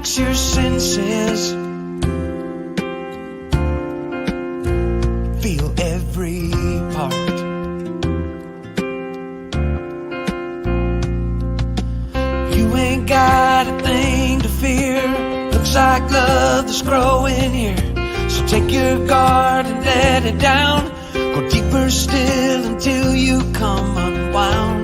Relax your senses. Feel every part. You ain't got a thing to fear. Looks like love is growing here. So take your guard and let it down. Go deeper still until you come unwound.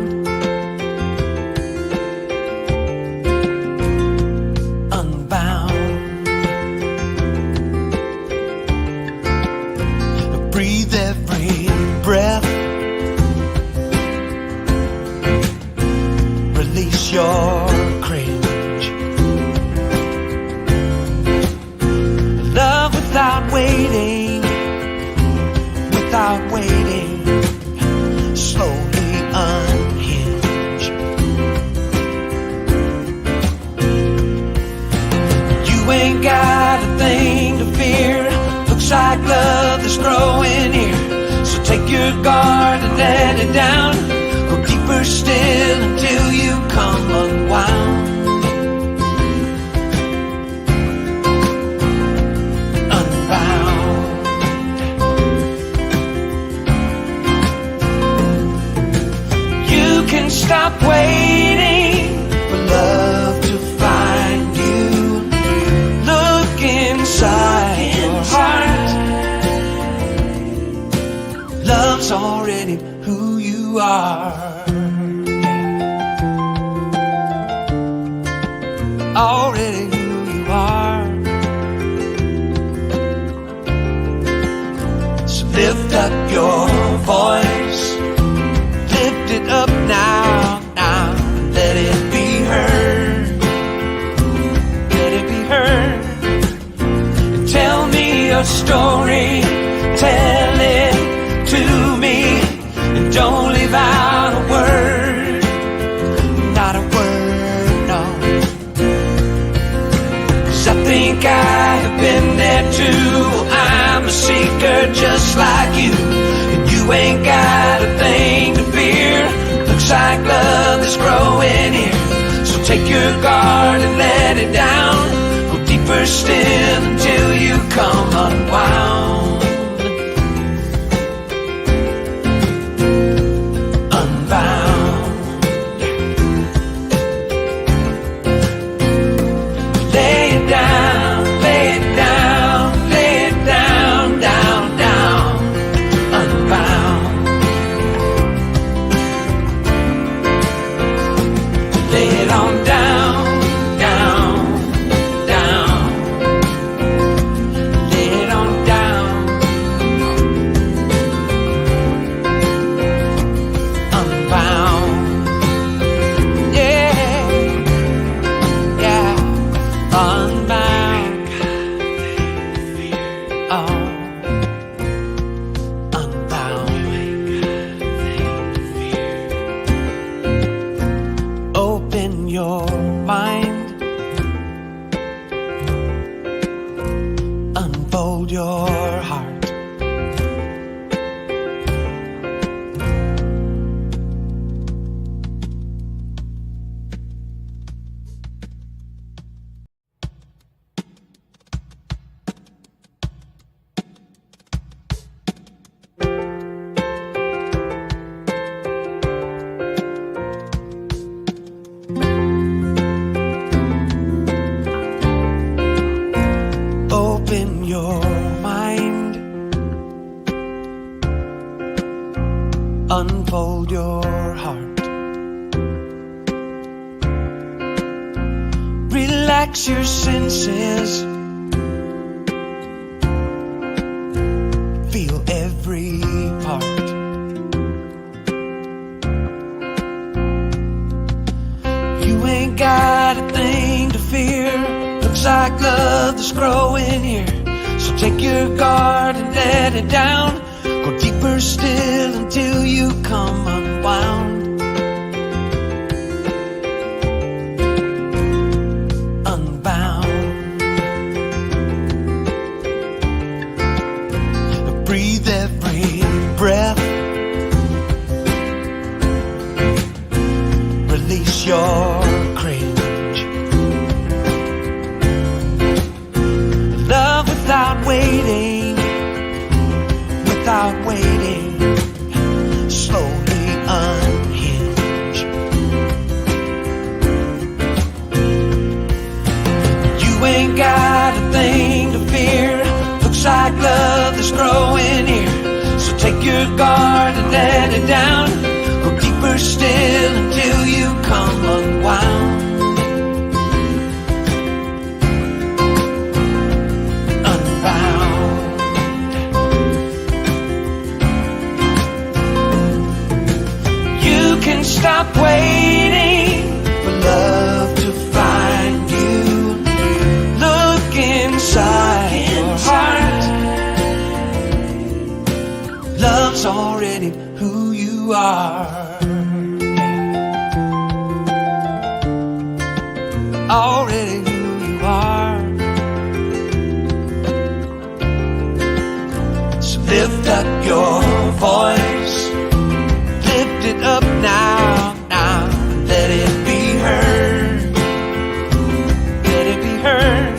Breathe every breath. Release your cringe. Love without waiting, without waiting. Slowly unhinge. You ain't got a thing to fear. Looks like love is growing here. So take your guard and let it down. Go deeper still until you come unwound. Unbound. You can stop waiting for love to find you. Look inside your heart. Love's already who you are. Already who you are. So lift up your voice. Lift it up now, now. Let it be heard. Let it be heard. And tell me your story. Tell it to me, and don't leave out a word, not a word, no. 'Cause I think I have been there too. I'm a seeker just like you, and you ain't got a thing to fear. Looks like love is growing here. So take your guard and let it down. Go deeper still until you come unwound. Open your mind. Unfold your heart. Open your mind. Unfold your heart. Relax your senses. Feel every part. You ain't got a thing to fear. Looks like love is growing here. So take your guard and let it down. Go deeper still until you come unwound. Unbound. Breathe every breath. Release your cringe. waiting, slowly unhinge. You ain't got a thing to fear. Looks like love is growing here. So take your guard and let it down. Go deeper still until you come unwound. Stop waiting for love to find you. Look inside your heart. Love's already who you are. Already who you are. So lift up your voice. Lift it up now, let it be heard. Let it be heard.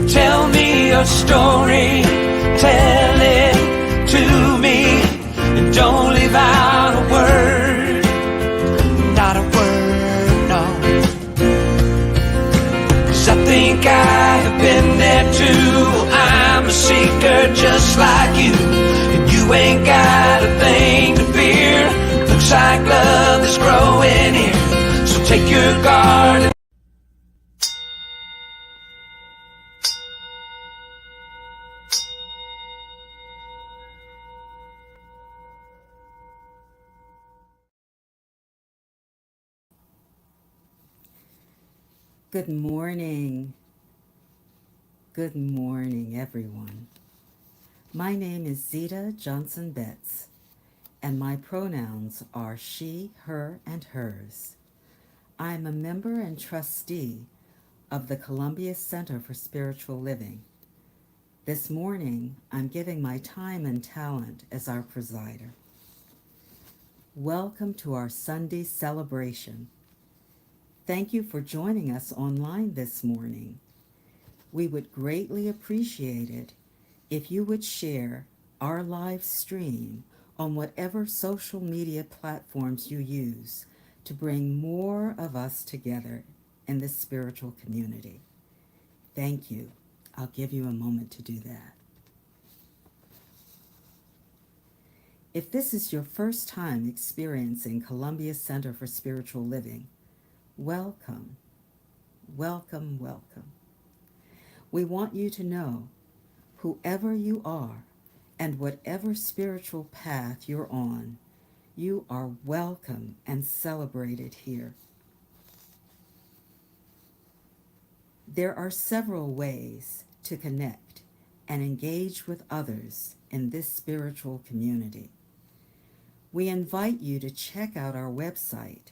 Tell me your story, tell it to me, and don't leave out a word, not a word, no. 'Cause I think I have been there too. I'm a seeker just like you, and you ain't got a thing to fear. Looks like love is growing here. So take your guard. Good morning. Good morning, everyone. My name is Zita Johnson Betts, and my pronouns are she, her, and hers. I'm a member and trustee of the Columbia Center for Spiritual Living. This morning, I'm giving my time and talent as our presider. Welcome to our Sunday celebration. Thank you for joining us online this morning. We would greatly appreciate it if you would share our live stream on whatever social media platforms you use to bring more of us together in this spiritual community. Thank you. I'll give you a moment to do that. If this is your first time experiencing Columbia Center for Spiritual Living, welcome, welcome, welcome. We want you to know, whoever you are and whatever spiritual path you're on, you are welcome and celebrated here. There are several ways to connect and engage with others in this spiritual community. We invite you to check out our website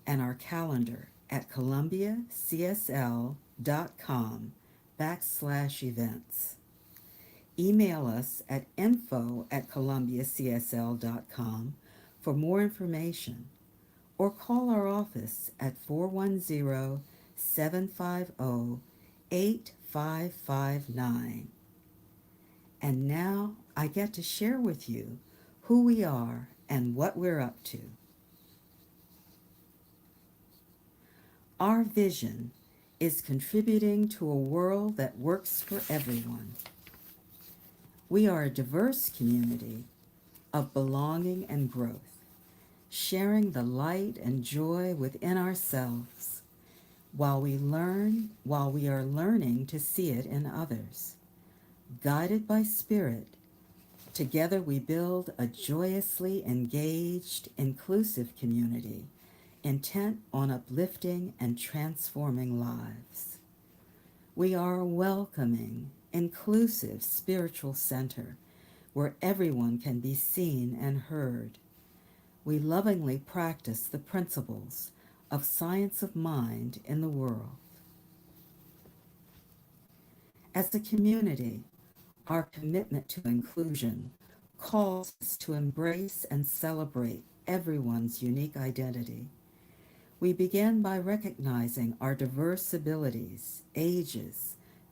and our calendar at columbiacsl.com/events. Email us at info@columbiacsl.com for more information, or call our office at 410-750-8559. And now I get to share with you who we are and what we're up to. Our vision is contributing to a world that works for everyone. We are a diverse community of belonging and growth, sharing the light and joy within ourselves while we are learning to see it in others. Guided by Spirit, together we build a joyously engaged, inclusive community intent on uplifting and transforming lives. We are a welcoming, inclusive spiritual center where everyone can be seen and heard. We lovingly practice the principles of science of mind in the world. As a community, our commitment to inclusion calls us to embrace and celebrate everyone's unique identity. We begin by recognizing our diverse abilities, ages,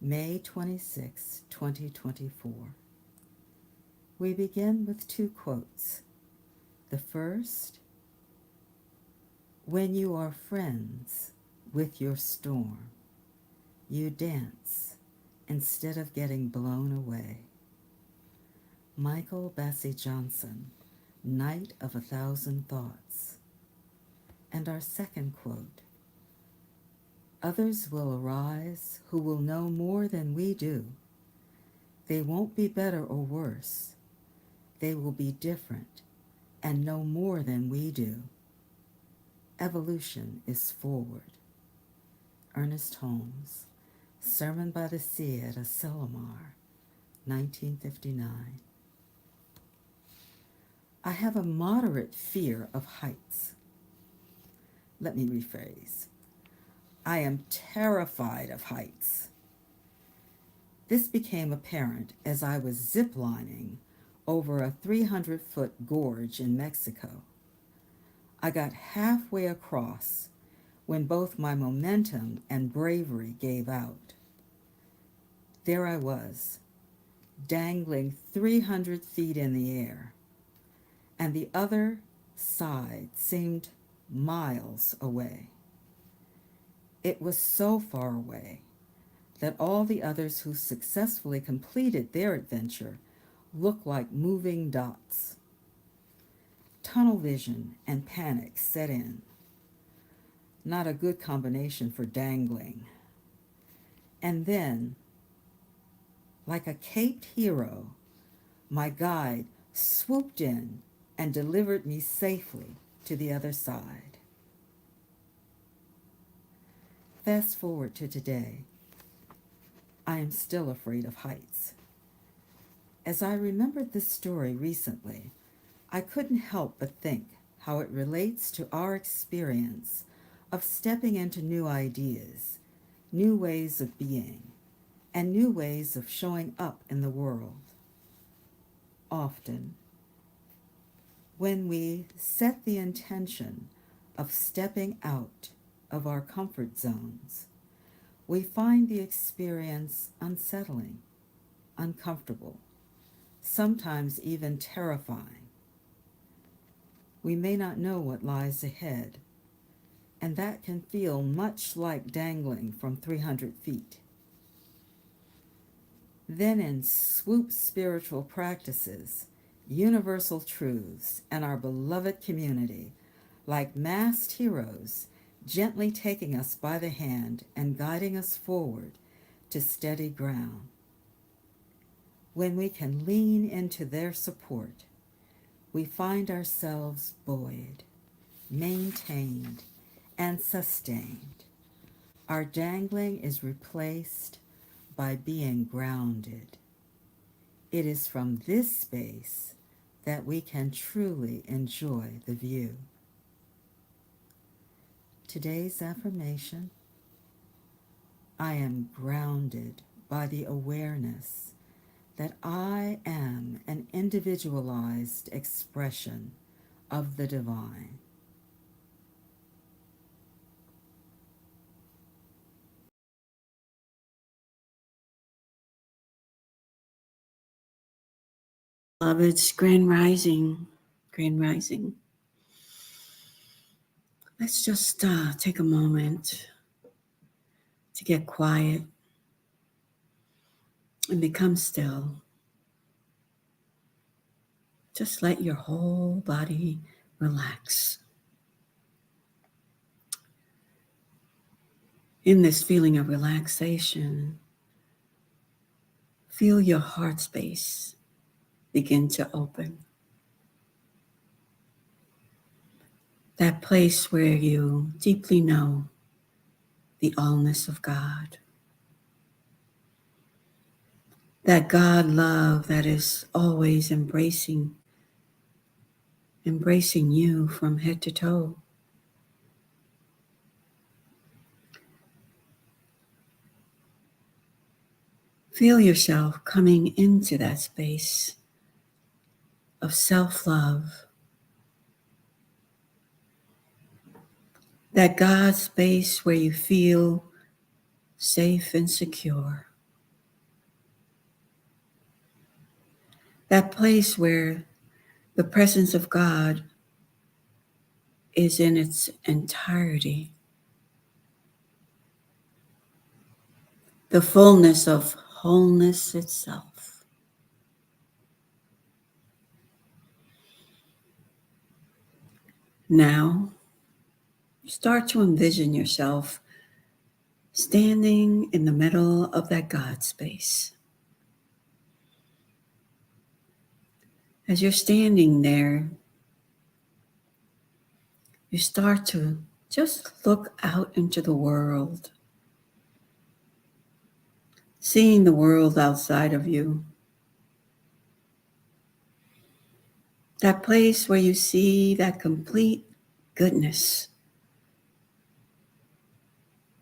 May 26, 2024. We begin with two quotes. The first, when you are friends with your storm, you dance instead of getting blown away. Michael Bassey Johnson, Night of a Thousand Thoughts. And our second quote, others will arise who will know more than we do. They won't be better or worse. They will be different and know more than we do. Evolution is forward. Ernest Holmes, Sermon by the Sea at Asilomar, 1959. I have a moderate fear of heights. Let me rephrase. I am terrified of heights. This became apparent as I was ziplining over a 300-foot gorge in Mexico. I got halfway across when both my momentum and bravery gave out. There I was, dangling 300 feet in the air, and the other side seemed miles away. It was so far away that all the others who successfully completed their adventure looked like moving dots. Tunnel vision and panic set in. Not a good combination for dangling. And then, like a caped hero, my guide swooped in and delivered me safely to the other side. Fast forward to today. I am still afraid of heights. As I remembered this story recently, I couldn't help but think how it relates to our experience of stepping into new ideas, new ways of being, and new ways of showing up in the world. Often, when we set the intention of stepping out of our comfort zones, we find the experience unsettling, uncomfortable, sometimes even terrifying. We may not know what lies ahead, and that can feel much like dangling from 300 feet. Then in swoop spiritual practices, universal truths, and our beloved community, like masked heroes, gently taking us by the hand and guiding us forward to steady ground. When we can lean into their support, we find ourselves buoyed, maintained, and sustained. Our dangling is replaced by being grounded. It is from this space that we can truly enjoy the view. Today's affirmation: I am grounded by the awareness that I am an individualized expression of the divine. Beloveds, Grand Rising, Grand Rising. Let's just take a moment to get quiet and become still. Just let your whole body relax. In this feeling of relaxation, feel your heart space begin to open. That place where you deeply know the allness of God. That God love that is always embracing you from head to toe. Feel yourself coming into that space of self-love. That God space where you feel safe and secure. that place where the presence of God is in its entirety, the fullness of wholeness itself. Now, start to envision yourself standing in the middle of that God space. As you're standing there, you start to just look out into the world, seeing the world outside of you. That place where you see that complete goodness,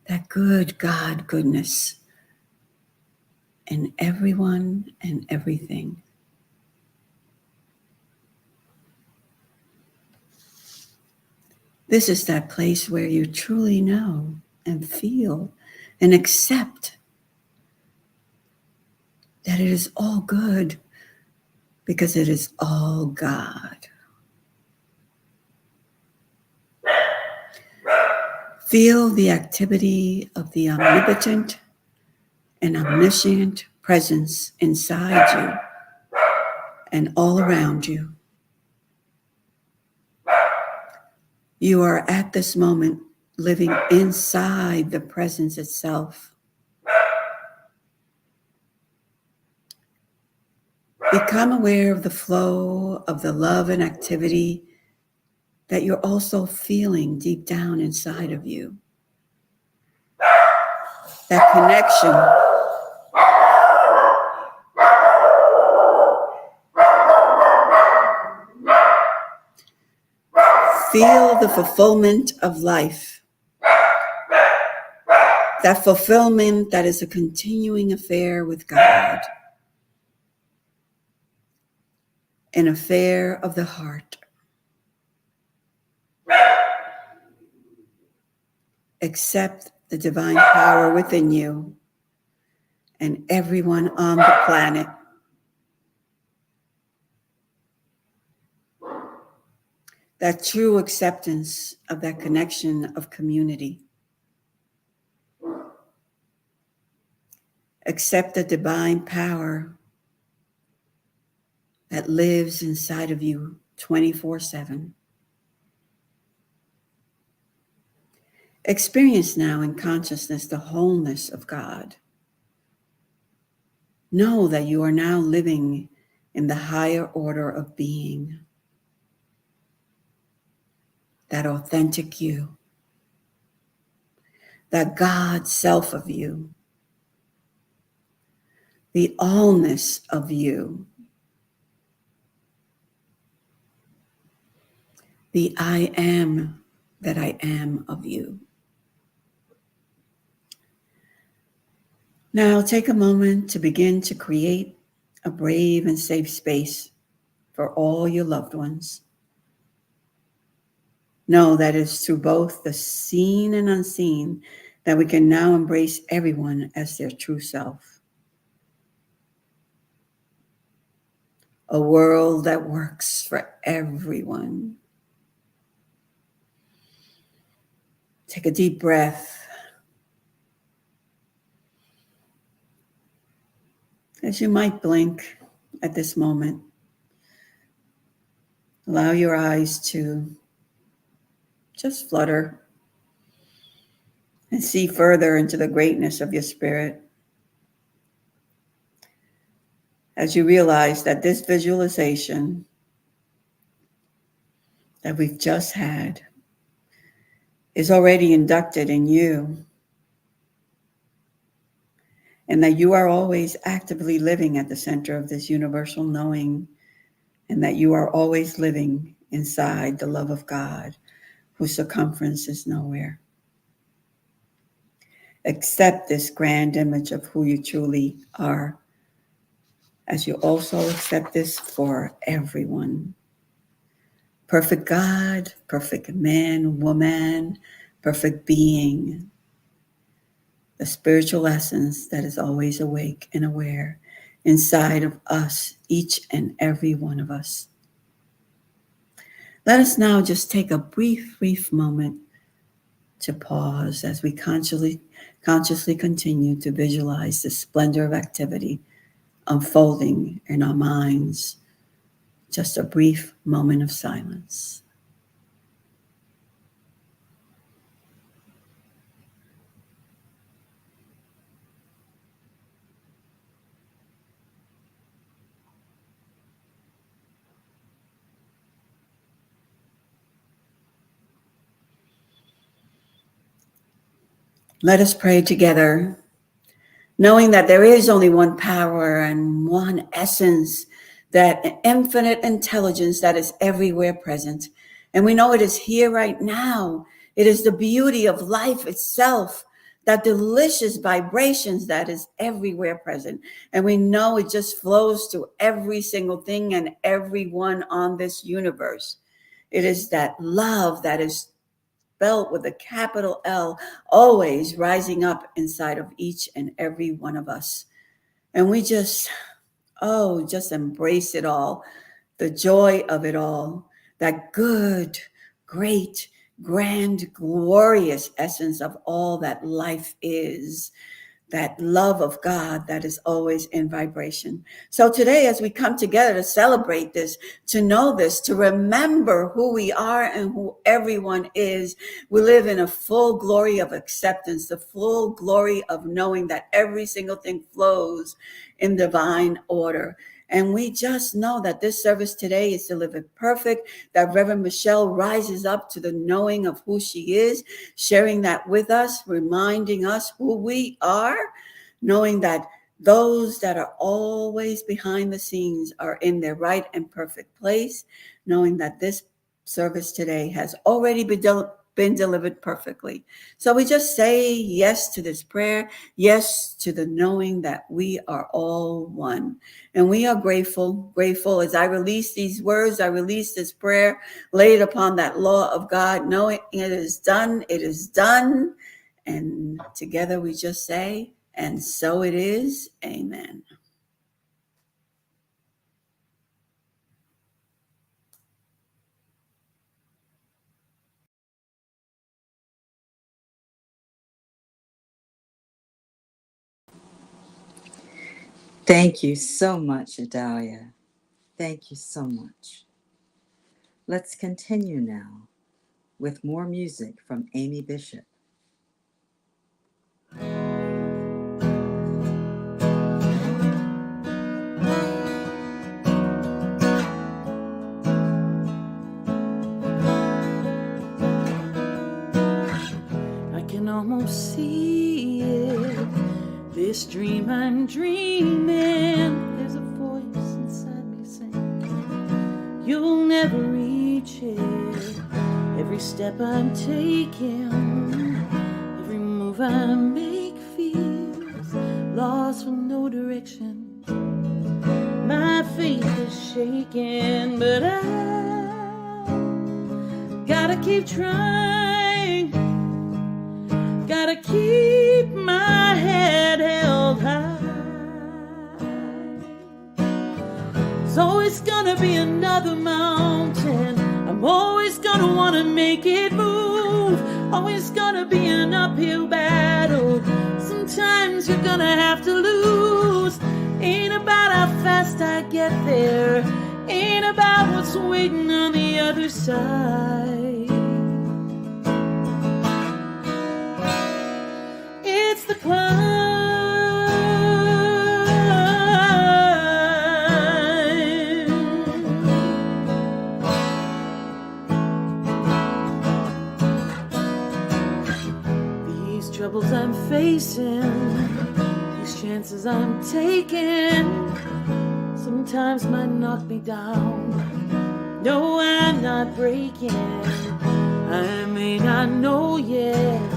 that good God goodness in everyone and everything. This is that place where you truly know and feel and accept that it is all good because it is all God. Feel the activity of the omnipotent and omniscient presence inside you and all around you. You are at this moment living inside the presence itself. Become aware of the flow of the love and activity that you're also feeling deep down inside of you. That connection. Feel the fulfillment of life. That fulfillment that is a continuing affair with God. An affair of the heart. Accept the divine power within you and everyone on the planet. That true acceptance of that connection of community. Accept the divine power that lives inside of you 24/7. Experience now in consciousness the wholeness of God. Know that you are now living in the higher order of being. That authentic you. That God self of you. The allness of you. The I am that I am of you. Now take a moment to begin to create a brave and safe space for all your loved ones. Know that it's through both the seen and unseen that we can now embrace everyone as their true self. A world that works for everyone. Take a deep breath. As you might blink at this moment, allow your eyes to just flutter and see further into the greatness of your spirit. As you realize that this visualization that we've just had is already inducted in you, and that you are always actively living at the center of this universal knowing, and that you are always living inside the love of God, whose circumference is nowhere. Accept this grand image of who you truly are, as you also accept this for everyone. Perfect God, perfect man, woman, perfect being. The spiritual essence that is always awake and aware inside of us, each and every one of us. Let us now just take a brief moment to pause as we consciously continue to visualize the splendor of activity unfolding in our minds. Just a brief moment of silence. Let us pray together, knowing that there is only one power and one essence, that infinite intelligence that is everywhere present. And we know it is here right now. It is the beauty of life itself, that delicious vibrations that is everywhere present. And we know it just flows to every single thing and everyone on this universe. It is that love that is spelled with a capital L, always rising up inside of each and every one of us. And we just embrace it all, the joy of it all, that good, great, grand, glorious essence of all that life is, that love of God that is always in vibration. So today, as we come together to celebrate this, to know this, to remember who we are and who everyone is, we live in a full glory of acceptance, the full glory of knowing that every single thing flows in divine order. And we just know that this service today is delivered perfect, that Reverend Michelle rises up to the knowing of who she is, sharing that with us, reminding us who we are, knowing that those that are always behind the scenes are in their right and perfect place, knowing that this service today has already been delivered perfectly. So we just say yes to this prayer, yes to the knowing that we are all one. And we are grateful as I release these words, I release this prayer, lay it upon that law of God, knowing it is done, it is done. And together we just say, and so it is, amen. Thank you so much, Adalia. Thank you so much. Let's continue now with more music from Amy Bishop. I can almost see it, this dream I'm dreaming. There's a voice inside me saying, you'll never reach it. Every step I'm taking, every move I make feels lost with no direction. My faith is shaking, but I gotta keep trying. Gotta keep my head held high. So it's gonna be another mountain. I'm always gonna wanna make it move. Always gonna be an uphill battle. Sometimes you're gonna have to lose. Ain't about how fast I get there. Ain't about what's waiting on the other side. It's the climb. These troubles I'm facing, these chances I'm taking, sometimes might knock me down. No, I'm not breaking. I may not know yet,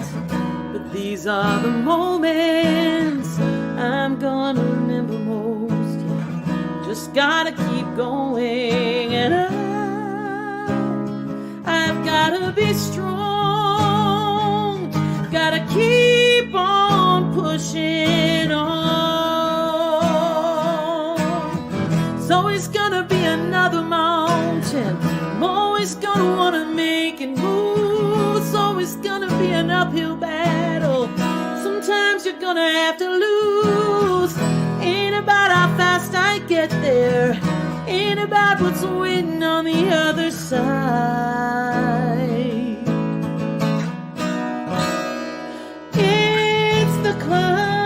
but these are the moments I'm gonna remember most. Yeah. Just gotta keep going, and I've gotta be strong. Gotta keep on pushing on. gonna be another mountain. I'm always gonna wanna make it move. It's always gonna be an uphill battle. Sometimes you're gonna have to lose. Ain't about how fast I get there. Ain't about what's waiting on the other side. It's the climb.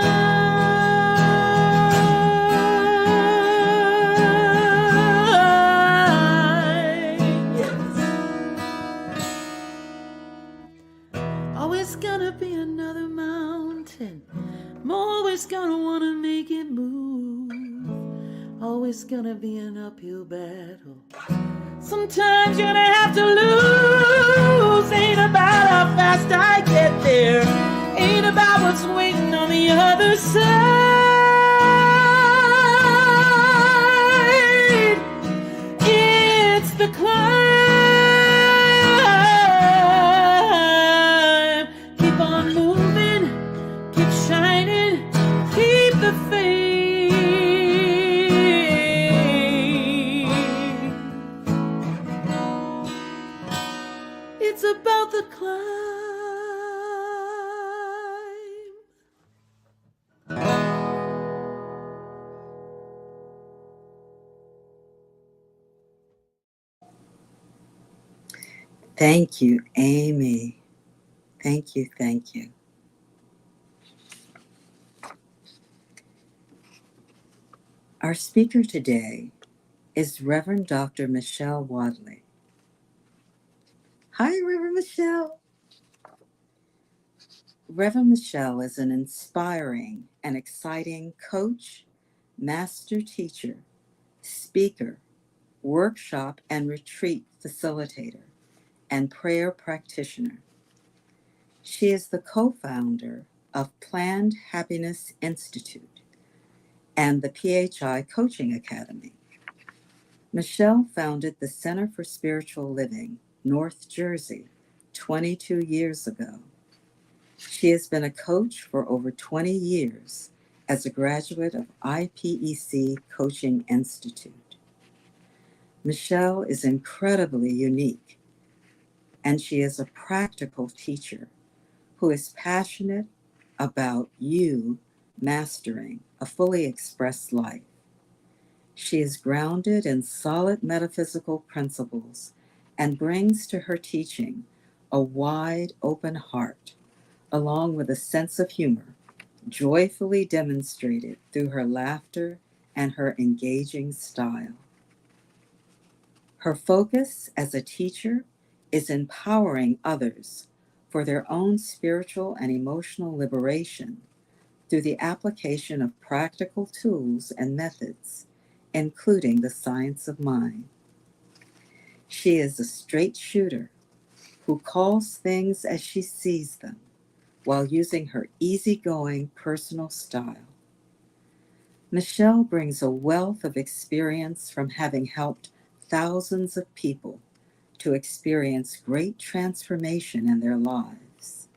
Yes. Always gonna be another mountain. I'm always gonna wanna make it move. Always gonna be an uphill battle. Sometimes you're gonna have to lose. Ain't about how fast I get there. Ain't about what's waiting on the other side. It's the climb. Keep on moving, keep shining, keep the faith. It's about the climb. Thank you, Amy. Thank you, thank you. Our speaker today is Reverend Dr. Michelle Wadleigh. Hi, Reverend Michelle. Reverend Michelle is an inspiring and exciting coach, master teacher, speaker, workshop and retreat facilitator, and prayer practitioner. She is the co-founder of Planned Happiness Institute and the PHI Coaching Academy. Michelle founded the Center for Spiritual Living, North Jersey, 22 years ago. She has been a coach for over 20 years as a graduate of IPEC Coaching Institute. Michelle is incredibly unique, and she is a practical teacher who is passionate about you mastering a fully expressed life. She is grounded in solid metaphysical principles and brings to her teaching a wide open heart, along with a sense of humor, joyfully demonstrated through her laughter and her engaging style. Her focus as a teacher is empowering others for their own spiritual and emotional liberation through the application of practical tools and methods, including the science of mind. She is a straight shooter who calls things as she sees them while using her easygoing personal style. Michelle brings a wealth of experience from having helped thousands of people to experience great transformation in their lives.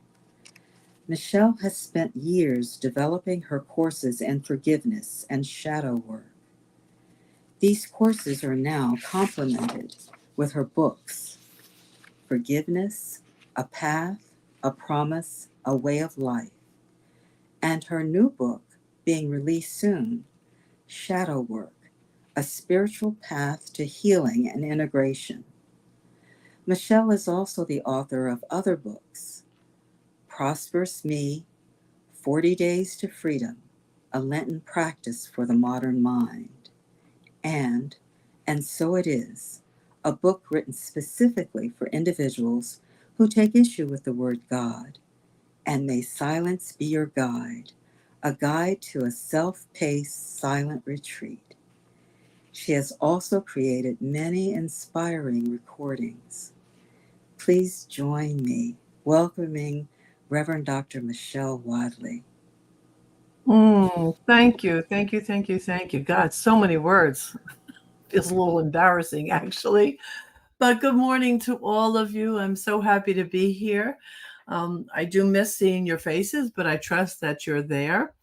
Michelle has spent years developing her courses in forgiveness and shadow work. These courses are now complemented with her books, Forgiveness, A Path, A Promise, A Way of Life, and her new book, being released soon, Shadow Work, A Spiritual Path to Healing and Integration. Michelle is also the author of other books, Prosperous Me, 40 Days to Freedom, A Lenten Practice for the Modern Mind, and So It Is, a book written specifically for individuals who take issue with the word God, and May Silence Be Your Guide, a guide to a self-paced silent retreat. She has also created many inspiring recordings. Please join me welcoming Reverend Dr. Michelle Wadleigh. Thank you. God, so many words. Feels a little embarrassing, actually. But good morning to all of you. I'm so happy to be here. I do miss seeing your faces, but I trust that you're there.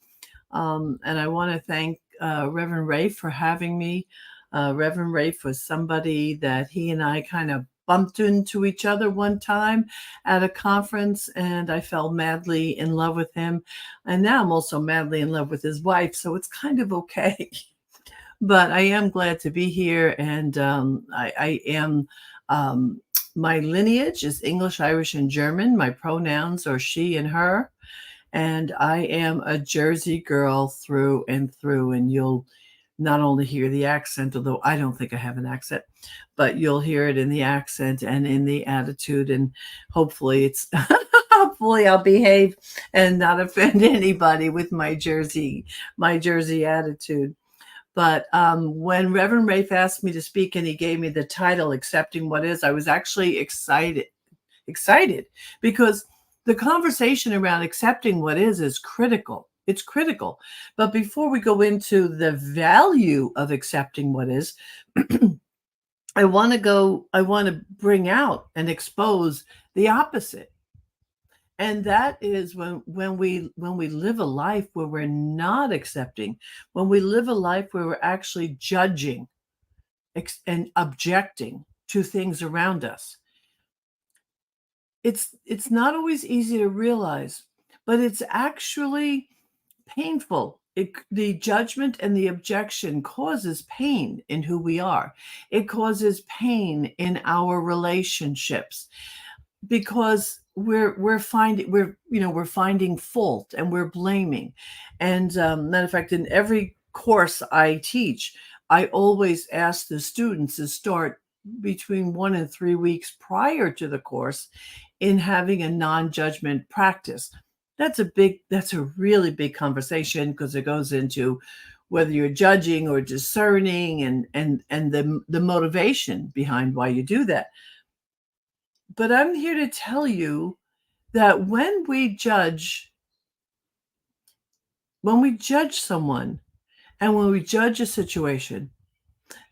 And I want to thank Reverend Ray for having me Reverend Rafe was somebody that he and I kind of bumped into each other one time at a conference, and I fell madly in love with him. And now I'm also madly in love with his wife, so it's kind of okay. But I am glad to be here, and I am. My lineage is English, Irish, and German. My pronouns are she and her, and I am a Jersey girl through and through. And you'll not only hear the accent, although I don't think I have an accent, but you'll hear it in the accent and in the attitude, and hopefully it's hopefully I'll behave and not offend anybody with my Jersey attitude. But when Reverend Rafe asked me to speak and he gave me the title Accepting What Is, I was actually excited because the conversation around accepting what is critical. It's critical. But before we go into the value of accepting what is, I want to bring out and expose the opposite. And that is when we live a life where we're not accepting, when we live a life where we're actually judging and objecting to things around us. It's not always easy to realize, but it's actually painful. The judgment and the objection causes pain in who we are. It causes pain in our relationships, because we're finding fault and we're blaming. And matter of fact, in every course I teach, I always ask the students to start between 1 and 3 weeks prior to the course in having a non-judgment practice. That's a really big conversation, because it goes into whether you're judging or discerning, and the motivation behind why you do that. But I'm here to tell you that when we judge someone and when we judge a situation,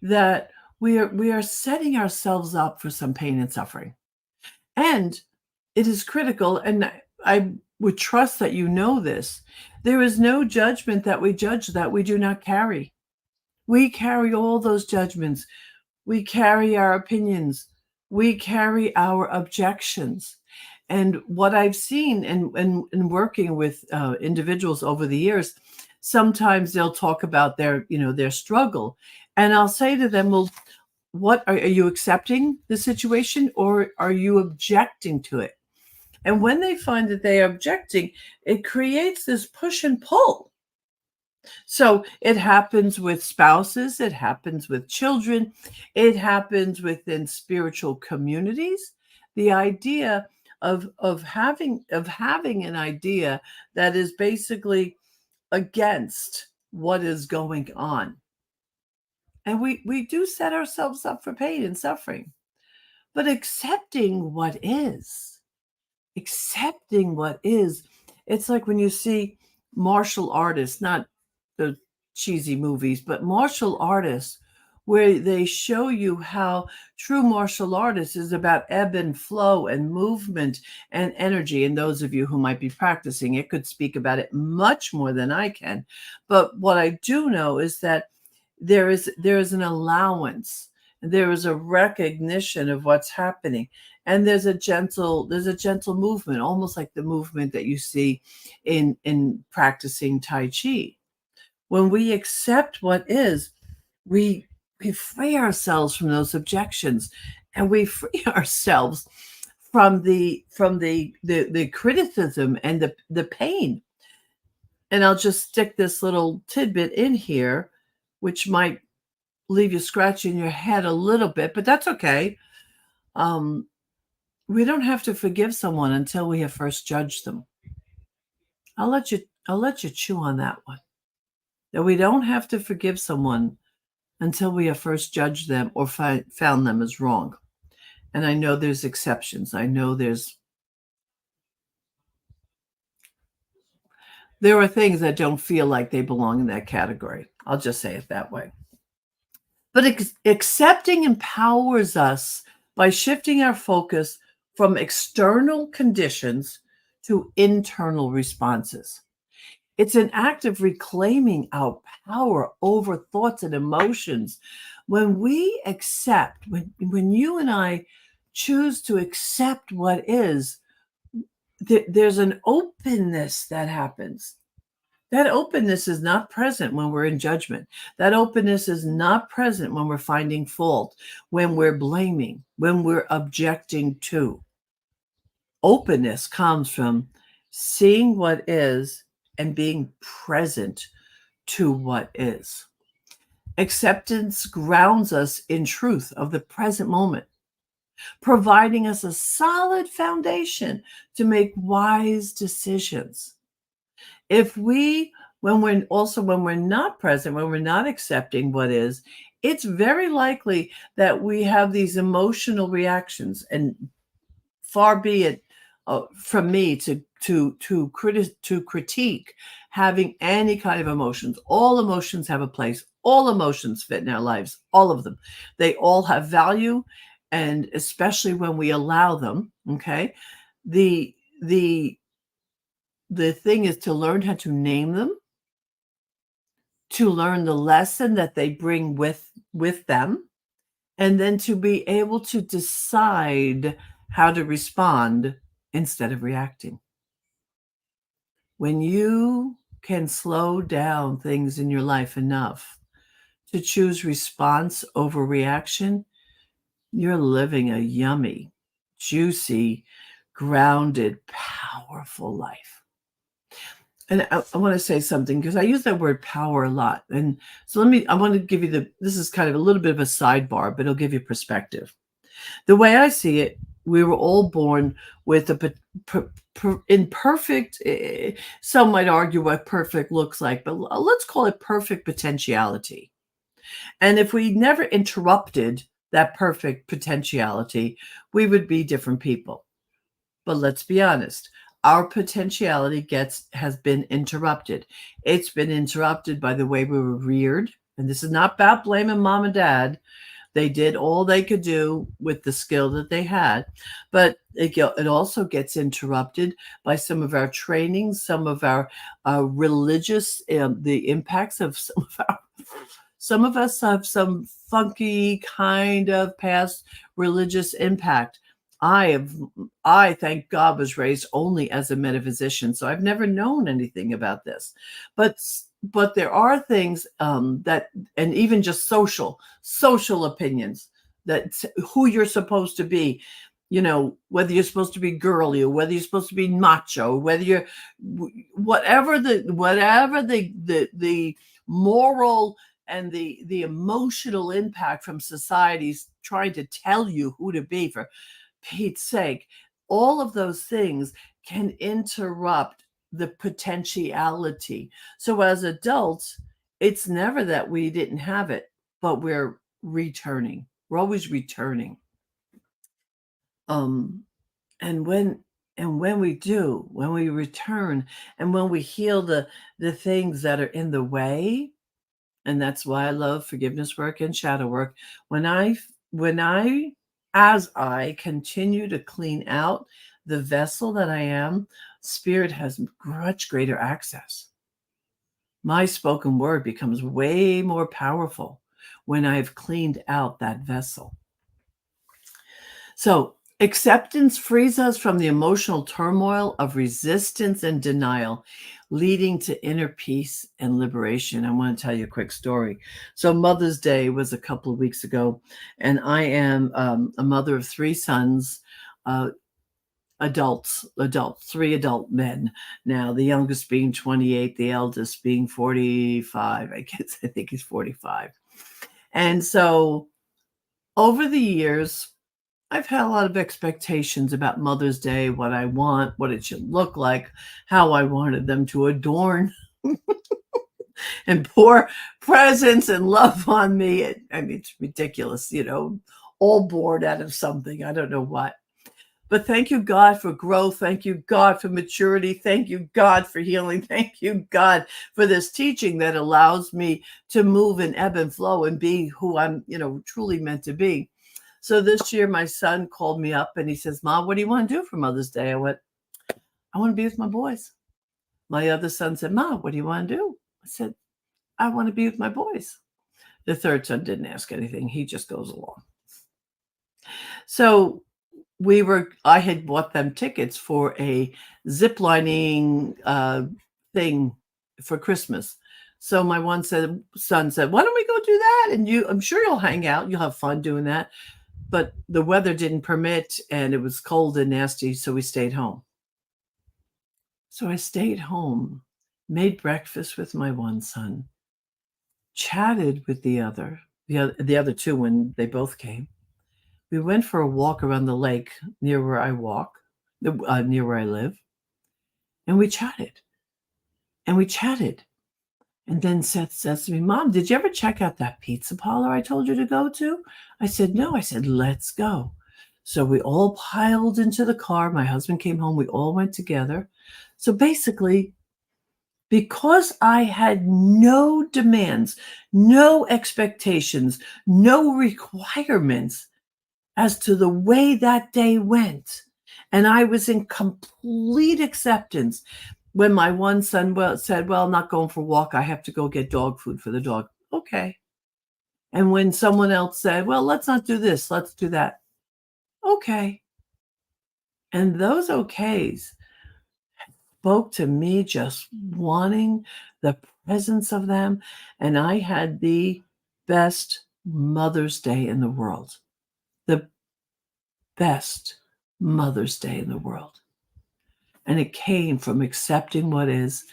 that we are setting ourselves up for some pain and suffering. And it is critical, and I would trust that you know this. There is no judgment that we judge that we do not carry. We carry all those judgments. We carry our opinions. We carry our objections. And what I've seen in working with individuals over the years, sometimes they'll talk about their struggle. And I'll say to them, well, what are you accepting the situation, or are you objecting to it? And when they find that they are objecting, it creates this push and pull. So it happens with spouses, it happens with children, it happens within spiritual communities. The idea of having an idea that is basically against what is going on. And we do set ourselves up for pain and suffering. But accepting what is, it's like when you see martial artists, not the cheesy movies, but martial artists, where they show you how true martial artists is about ebb and flow and movement and energy. And those of you who might be practicing it could speak about it much more than I can. But what I do know is that there is an allowance, there is a recognition of what's happening, and there's a gentle movement, almost like the movement that you see in practicing Tai Chi. When we accept what is, we free ourselves from those objections, and we free ourselves from the criticism and the pain. And I'll just stick this little tidbit in here, which might leave you scratching your head a little bit, but that's okay. We don't have to forgive someone until we have first judged them. I'll let you chew on that one. That we don't have to forgive someone until we have first judged them or found them as wrong. And I know there's exceptions. I know there are things that don't feel like they belong in that category. I'll just say it that way. But accepting empowers us by shifting our focus from external conditions to internal responses. It's an act of reclaiming our power over thoughts and emotions When we accept, when you and I choose to accept what is, there's an openness that happens. That openness is not present when we're in judgment. That openness is not present when we're finding fault, when we're blaming, when we're objecting to. Openness comes from seeing what is and being present to what is. Acceptance grounds us in truth of the present moment, providing us a solid foundation to make wise decisions. If we, when we're not present, when we're not accepting what is, it's very likely that we have these emotional reactions. And far be it from me to critique having any kind of emotions. All emotions have a place. All emotions fit in our lives. All of them. They all have value, and especially when we allow them. Okay, the thing is to learn how to name them, to learn the lesson that they bring with them, and then to be able to decide how to respond instead of reacting. When you can slow down things in your life enough to choose response over reaction, you're living a yummy, juicy, grounded, powerful life. And I want to say something, because I use that word power a lot. And so I want to give you this is kind of a little bit of a sidebar, but it'll give you perspective. The way I see it, we were all born with imperfect, some might argue what perfect looks like, but let's call it perfect potentiality. And if we never interrupted that perfect potentiality, we would be different people. But let's be honest, our potentiality has been interrupted. It's been interrupted by the way we were reared. And this is not about blaming mom and dad. They did all they could do with the skill that they had. But it also gets interrupted by some of our training, some of our religious, the impacts of some of us have some funky kind of past religious impact. I, thank God, was raised only as a metaphysician, so I've never known anything about this. But there are things that, and even just social opinions, that who you're supposed to be, whether you're supposed to be girly or whether you're supposed to be macho, whether you're whatever the moral and the emotional impact from society's trying to tell you who to be, for Pete's sake. All of those things can interrupt the potentiality. So as adults, it's never that we didn't have it, but we're returning. We're always returning. And when we return, and when we heal the things that are in the way, and that's why I love forgiveness work and shadow work. As I continue to clean out the vessel that I am, Spirit has much greater access. My spoken word becomes way more powerful when I've cleaned out that vessel. So acceptance frees us from the emotional turmoil of resistance and denial, leading to inner peace and liberation. I want to tell you a quick story. So Mother's Day was a couple of weeks ago, and I am a mother of 3 sons, adults, 3 adult men. Now, the youngest being 28, the eldest being 45. I think he's 45. And so over the years, I've had a lot of expectations about Mother's Day, what I want, what it should look like, how I wanted them to adorn and pour presents and love on me. It's ridiculous, all bored out of something. I don't know what. But thank you, God, for growth. Thank you, God, for maturity. Thank you, God, for healing. Thank you, God, for this teaching that allows me to move and ebb and flow and be who I'm, truly meant to be. So this year, my son called me up and he says, Mom, what do you want to do for Mother's Day? I went, I want to be with my boys. My other son said, Mom, what do you want to do? I said, I want to be with my boys. The third son didn't ask anything. He just goes along. So I had bought them tickets for a zip lining thing for Christmas. So my son said, why don't we go do that? And I'm sure you'll hang out. You'll have fun doing that. But the weather didn't permit and it was cold and nasty. So we stayed home. So I stayed home, made breakfast with my one son, chatted with the other two when they both came. We went for a walk around the lake near where I near where I live. And we chatted. And then Seth says to me, Mom, did you ever check out that pizza parlor I told you to go to? I said, no. I said, let's go. So we all piled into the car. My husband came home. We all went together. So basically, because I had no demands, no expectations, no requirements as to the way that day went, and I was in complete acceptance. When my one son said, well, I'm not going for a walk. I have to go get dog food for the dog. Okay. And when someone else said, well, let's not do this, let's do that. Okay. And those okays spoke to me just wanting the presence of them. And I had the best Mother's Day in the world. The best Mother's Day in the world. And it came from accepting what is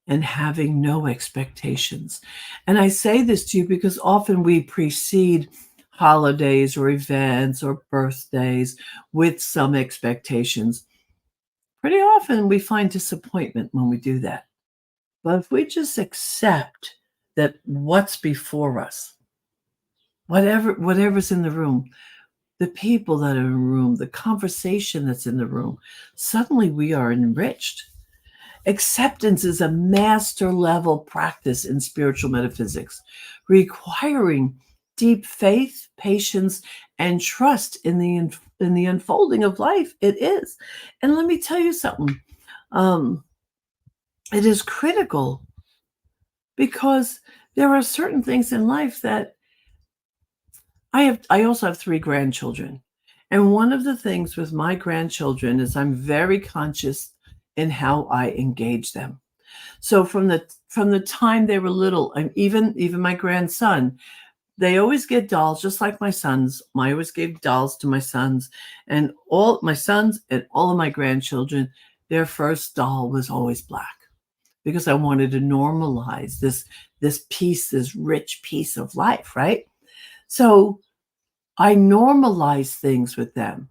and having no expectations. And I say this to you because often we precede holidays or events or birthdays with some expectations. Pretty often we find disappointment when we do that. But if we just accept that what's before us, whatever's in the room, the people that are in the room, the conversation that's in the room, suddenly we are enriched. Acceptance is a master level practice in spiritual metaphysics, requiring deep faith, patience, and trust in the unfolding of life. It is. And let me tell you something. It is critical because there are certain things in life that I also have 3 grandchildren. And one of the things with my grandchildren is I'm very conscious in how I engage them. So from the time they were little, and even my grandson, they always get dolls, just like my sons. I always gave dolls to my sons, and all my sons and all of my grandchildren, their first doll was always black, because I wanted to normalize this rich piece of life, right? So I normalize things with them.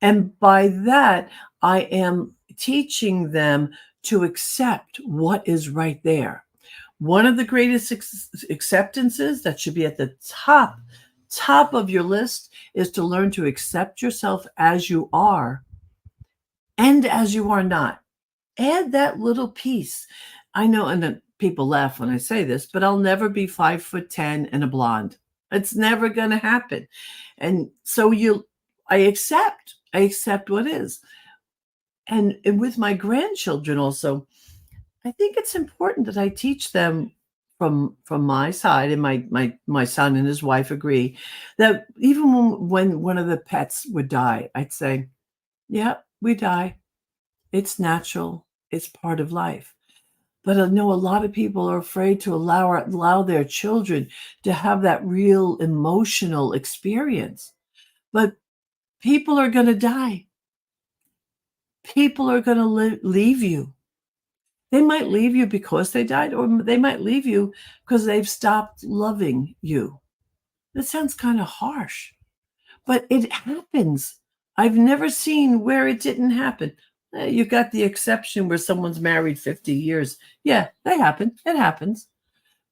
And by that, I am teaching them to accept what is right there. One of the greatest acceptances that should be at the top of your list is to learn to accept yourself as you are and as you are not. Add that little piece. I know, and then people laugh when I say this, but I'll never be 5'10" and a blonde. It's never going to happen. And so I accept what is. And with my grandchildren also, I think it's important that I teach them from my side, and my son and his wife agree, that even when one of the pets would die, I'd say, yeah, we die. It's natural. It's part of life. But I know a lot of people are afraid to allow their children to have that real emotional experience. But people are going to die. People are going to leave you. They might leave you because they died, or they might leave you because they've stopped loving you. That sounds kind of harsh, but it happens. I've never seen where it didn't happen. You got the exception where someone's married 50 years. Yeah, they happen. It happens.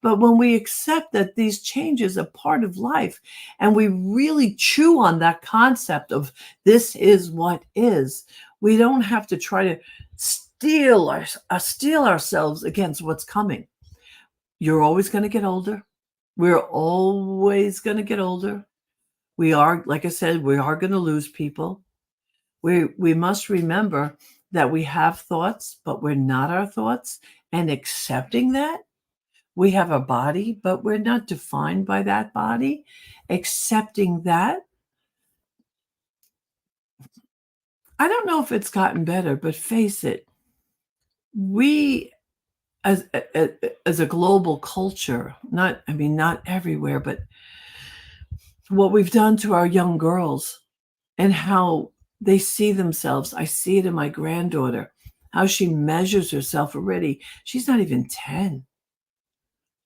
But when we accept that these changes are part of life, and we really chew on that concept of this is what is, we don't have to try to steel ourselves against what's coming. You're always going to get older. We're always going to get older. We are, like I said, we are going to lose people. We must remember that we have thoughts, but we're not our thoughts, and accepting that We have a body, but we're not defined by that body. Accepting that, I don't know if it's gotten better, but face it, we as as a global culture, not everywhere, but what we've done to our young girls and how they see themselves. I see it in my granddaughter, how she measures herself already. She's not even 10.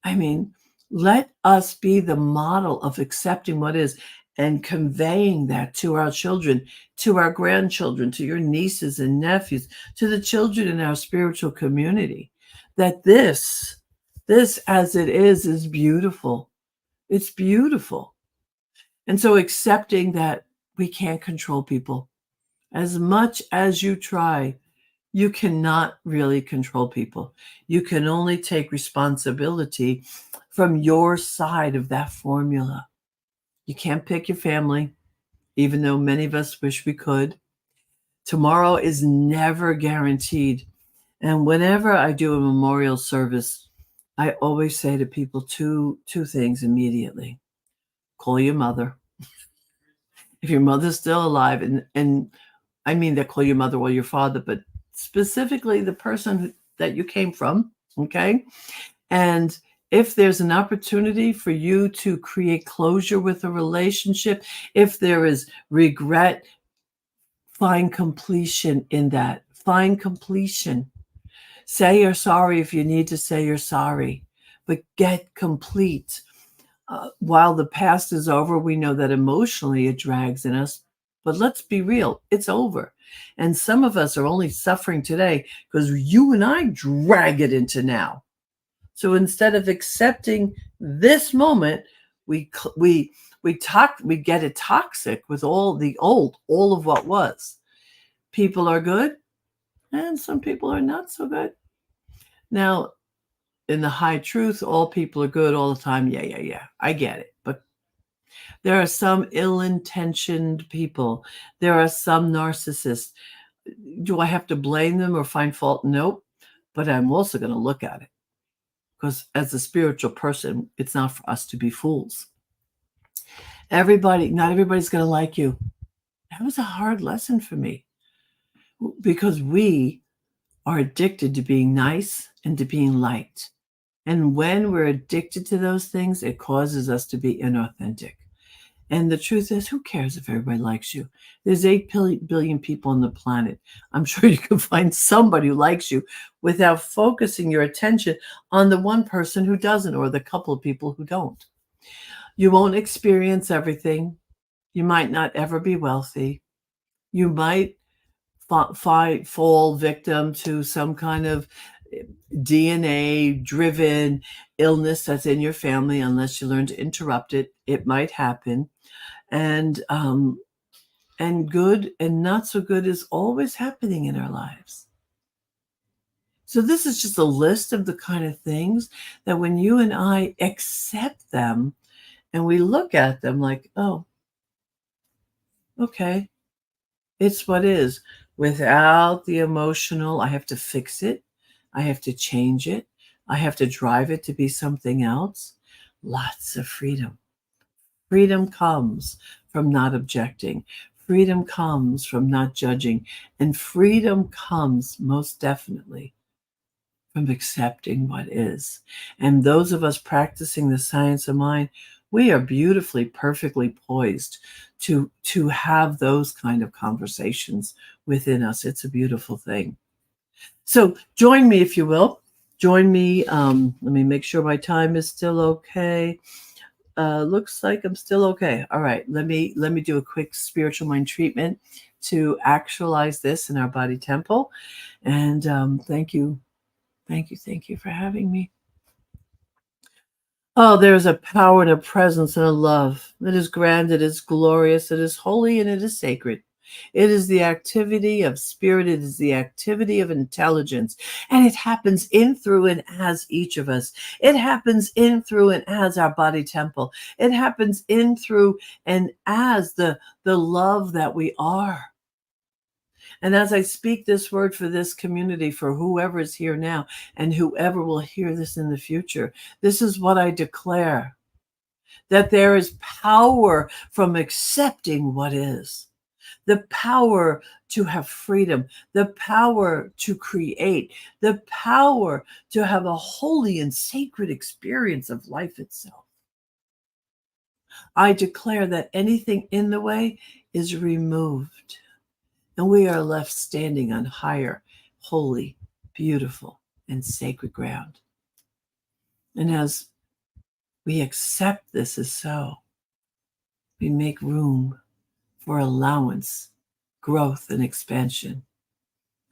I mean, let us be the model of accepting what is and conveying that to our children, to our grandchildren, to your nieces and nephews, to the children in our spiritual community, that this as it is beautiful. It's beautiful. And so accepting that we can't control people. As much as you try, you cannot really control people. You can only take responsibility from your side of that formula. You can't pick your family, even though many of us wish we could. Tomorrow is never guaranteed. And whenever I do a memorial service, I always say to people two things immediately. Call your mother. If your mother's still alive, and I mean that call your mother or your father, but specifically the person that you came from, okay? And if there's an opportunity for you to create closure with a relationship, if there is regret, find completion in that. Find completion. Say you're sorry if you need to say you're sorry, but get complete. While the past is over, we know that emotionally it drags in us. But let's be real, it's over. And some of us are only suffering today because you and I drag it into now. So instead of accepting this moment, we get it toxic with all the old, all of what was. People are good, and some people are not so good. Now, in the high truth, all people are good all the time. Yeah. I get it. But there are some ill-intentioned people. There are some narcissists. Do I have to blame them or find fault? Nope. But I'm also going to look at it. Because as a spiritual person, it's not for us to be fools. Not everybody's going to like you. That was a hard lesson for me. Because we are addicted to being nice and to being liked. And when we're addicted to those things, it causes us to be inauthentic. And the truth is, who cares if everybody likes you? There's 8 billion people on the planet. I'm sure you can find somebody who likes you without focusing your attention on the one person who doesn't or the couple of people who don't. You won't experience everything. You might not ever be wealthy. You might fall victim to some kind of DNA-driven illness that's in your family. Unless you learn to interrupt it, it might happen. And good and not so good is always happening in our lives. So this is just a list of the kind of things that when you and I accept them and we look at them like, oh, okay, it's what is. Without the emotional, I have to fix it. I have to change it. I have to drive it to be something else. Lots of freedom. Freedom comes from not objecting. Freedom comes from not judging. And freedom comes most definitely from accepting what is. And those of us practicing the science of mind, we are beautifully, perfectly poised to have those kind of conversations within us. It's a beautiful thing. So join me, if you will. Join me. Let me make sure my time is still okay. Looks like I'm still okay. All right. Let me do a quick spiritual mind treatment to actualize this in our body temple. And thank you for having me. Oh, there is a power and a presence and a love that is grand, it is glorious, it is holy, and it is sacred. It is the activity of spirit. It is the activity of intelligence. And it happens in, through, and as each of us. It happens in, through, and as our body temple. It happens in, through, and as the love that we are. And as I speak this word for this community, for whoever is here now and whoever will hear this in the future, this is what I declare, that there is power from accepting what is, the power to have freedom, the power to create, the power to have a holy and sacred experience of life itself. I declare that anything in the way is removed, and we are left standing on higher, holy, beautiful, and sacred ground. And as we accept this as so, we make room for allowance, growth, and expansion.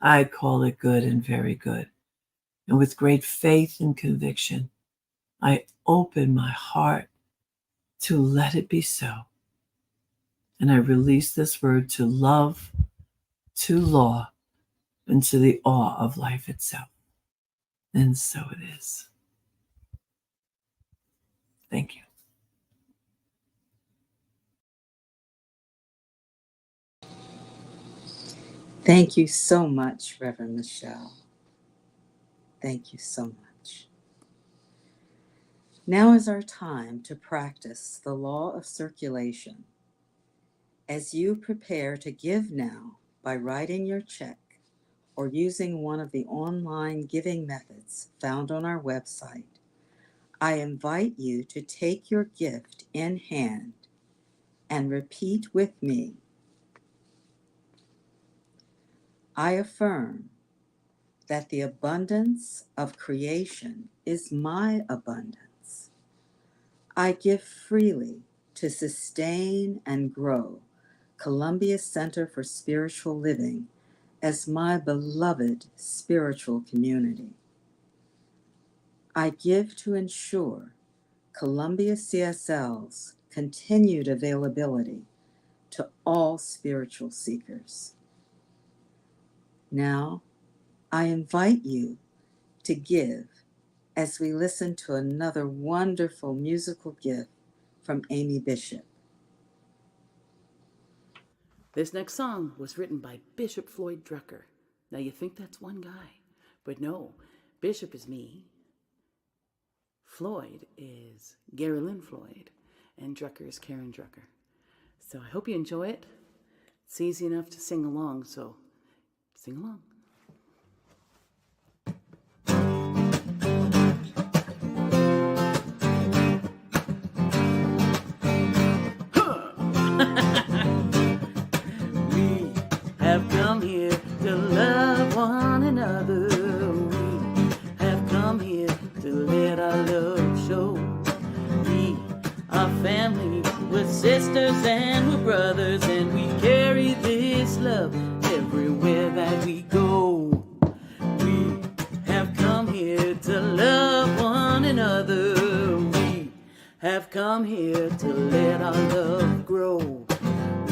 I call it good and very good. And with great faith and conviction, I open my heart to let it be so. And I release this word to love, to law, and to the awe of life itself. And so it is. Thank you. Thank you so much, Reverend Michelle. Thank you so much. Now is our time to practice the law of circulation. As you prepare to give now by writing your check or using one of the online giving methods found on our website, I invite you to take your gift in hand and repeat with me. I affirm that the abundance of creation is my abundance. I give freely to sustain and grow Columbia Center for Spiritual Living as my beloved spiritual community. I give to ensure Columbia CSL's continued availability to all spiritual seekers. Now, I invite you to give as we listen to another wonderful musical gift from Amy Bishop. This next song was written by Bishop Floyd Drucker. Now you think that's one guy, but no, Bishop is me, Floyd is Gary Lynn Floyd, and Drucker is Karen Drucker. So I hope you enjoy it. It's easy enough to sing along, so sing along. We have come here to love one another. We have come here to let our love show. We are family, we're sisters and we're brothers, and we carry this love everywhere that we go. We have come here to love one another. We have come here to let our love grow.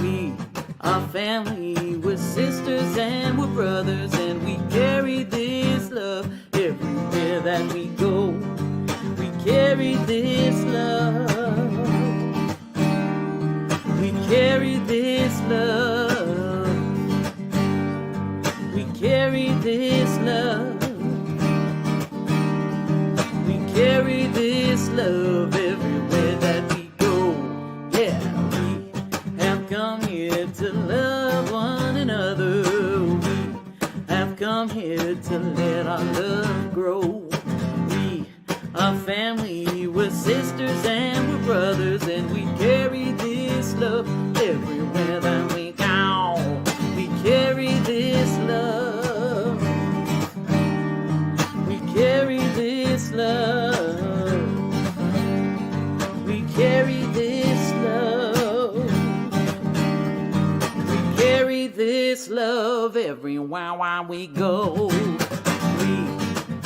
We are family, we're sisters and we're brothers, and we carry this love everywhere that we go. We carry this love. We carry this love. We carry this love. We carry this love everywhere that we go. Yeah, we have come here to love one another. We have come here to let our love grow. We are family, we're sisters and we're brothers, and we carry this love everywhere that we go. We carry this love. We carry this love. We carry this love. We carry this love everywhere we go. We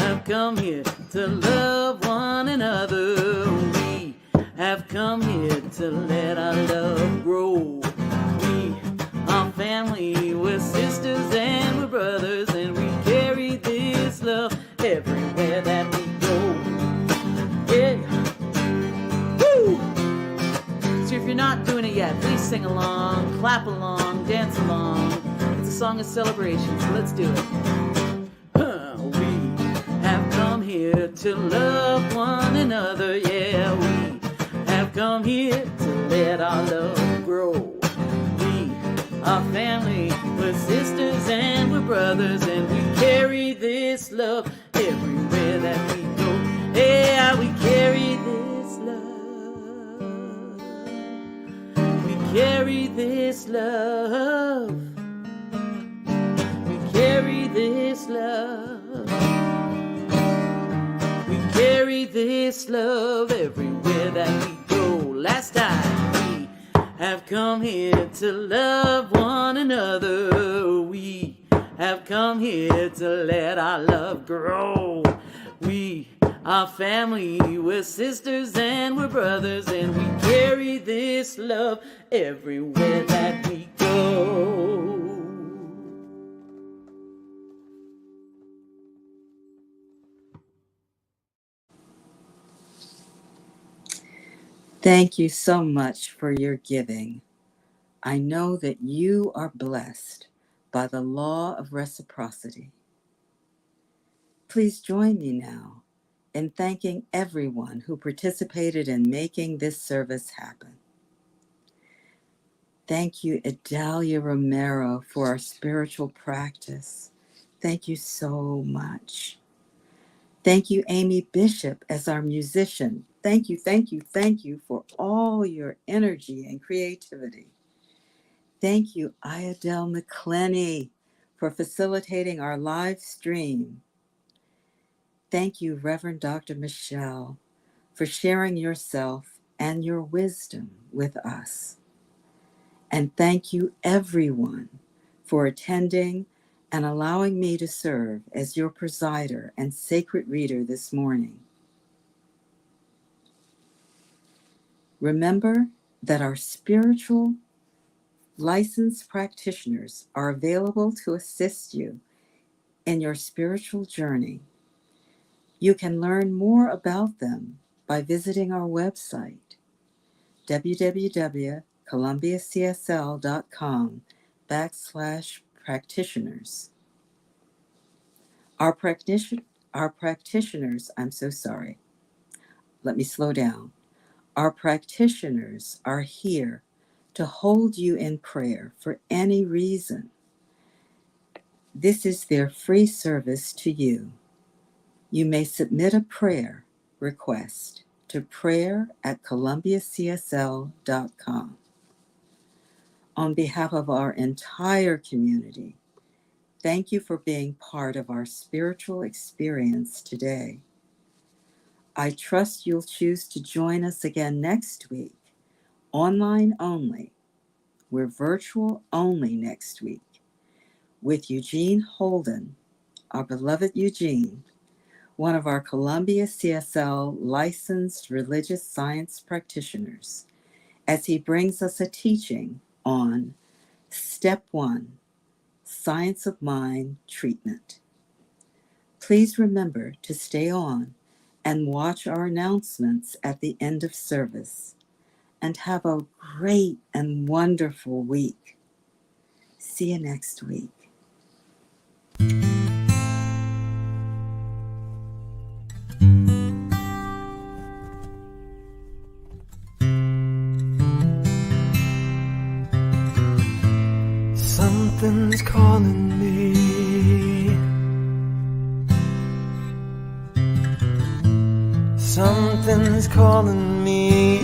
have come here to love one another. We have come here to let our love grow. We are family, we're sisters and we're brothers, and we carry this love everywhere that we go. Yeah. Woo! So if you're not doing it yet, please sing along, clap along, dance along. It's a song of celebration, so let's do it. We have come here to love one another. Yeah, we have come here to let our love grow. We are family, we're sisters and we're brothers, and we carry this love everywhere that we go. Yeah, we carry this love. We carry this love. We carry this love. We carry this love everywhere that we go. Last time we have come here to love one another. We have come here to let our love grow. We are family, we're sisters and we're brothers, and we carry this love everywhere that we go. Thank you so much for your giving. I know that you are blessed by the law of reciprocity. Please join me now in thanking everyone who participated in making this service happen. Thank you, Idalia Romero, for our spiritual practice. Thank you so much. Thank you, Amy Bishop, as our musician. Thank you, thank you, thank you for all your energy and creativity. Thank you, Iadel McClenny, for facilitating our live stream. Thank you, Reverend Dr. Michelle, for sharing yourself and your wisdom with us. And thank you, everyone, for attending and allowing me to serve as your presider and sacred reader this morning. Remember that our spiritual licensed practitioners are available to assist you in your spiritual journey. You can learn more about them by visiting our website, www.columbiacsl.com/practitioners. Our practitioners, let me slow down. Our practitioners are here to hold you in prayer for any reason. This is their free service to you. You may submit a prayer request to prayer@columbiacsl.com. On behalf of our entire community, thank you for being part of our spiritual experience today. I trust you'll choose to join us again next week, online only. We're virtual only next week, with Eugene Holden, our beloved Eugene, one of our Columbia CSL licensed religious science practitioners, as he brings us a teaching on Step 1, Science of Mind Treatment. Please remember to stay on and watch our announcements at the end of service, and have a great and wonderful week. See you next week. Something's calling me. Something's calling me.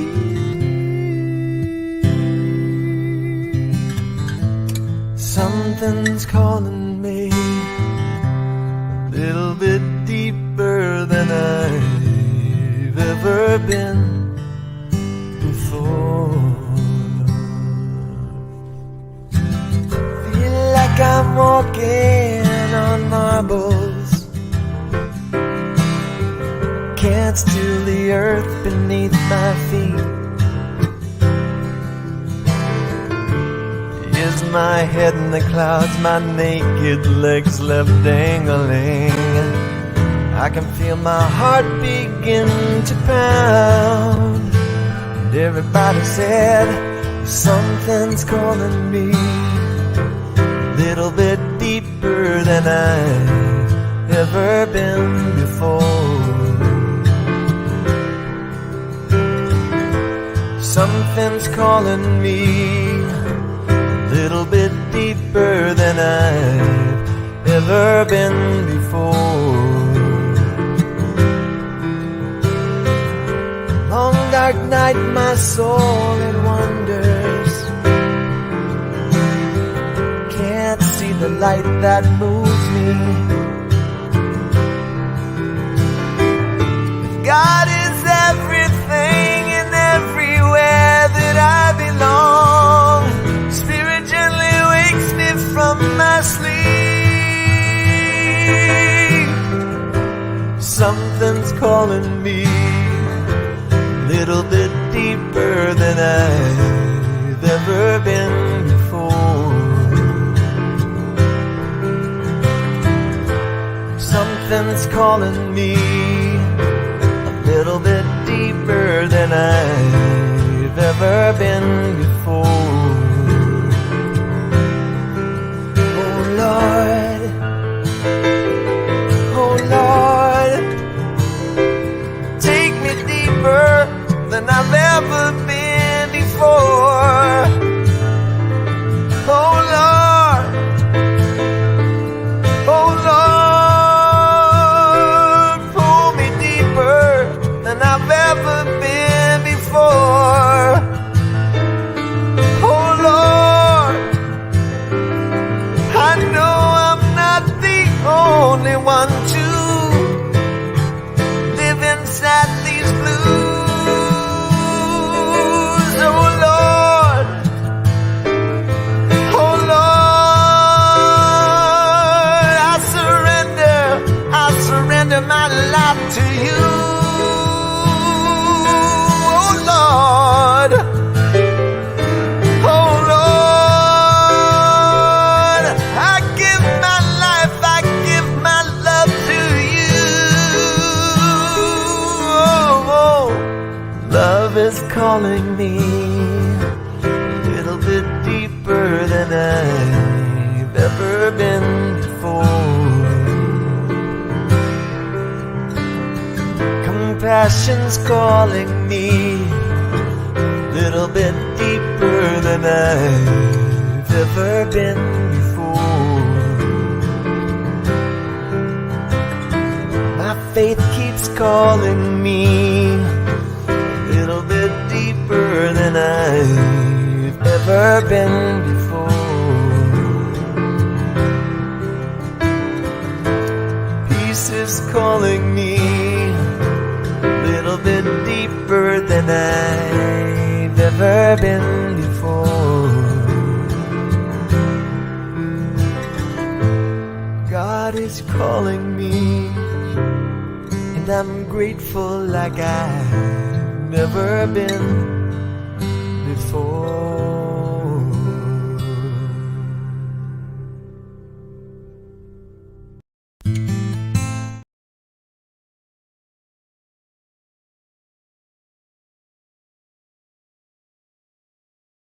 Something's calling me a little bit deeper than I've ever been before. Feel like I'm walking on marbles. Can't steal the earth beneath my feet. Is my head in the clouds, my naked legs left dangling. I can feel my heart begin to pound. And everybody said, something's calling me. A little bit deeper than I've ever been before. Something's calling me a little bit deeper than I've ever been before. Long dark night, my soul it wanders, can't see the light that moves me. If God is everything and everywhere that I belong, Spirit gently wakes me from my sleep. Something's calling me little bit deeper than I've ever been before. Something's calling me a little bit deeper than I've ever been before. Oh Lord, oh Lord, take me deeper than I've ever been before. Oh Lord, oh Lord, pull me deeper than I've ever been before. Oh Lord, I know I'm not the only one to live inside these blues. My life to you, oh Lord, oh Lord, I give my life, I give my love to you. Oh, love is calling me a little bit deeper than I've ever been before. Compassion's calling me a little bit deeper than I've ever been before. My faith keeps calling me a little bit deeper than I've ever been before. Peace is calling me little bit deeper than I've ever been before. God is calling me, and I'm grateful like I've never been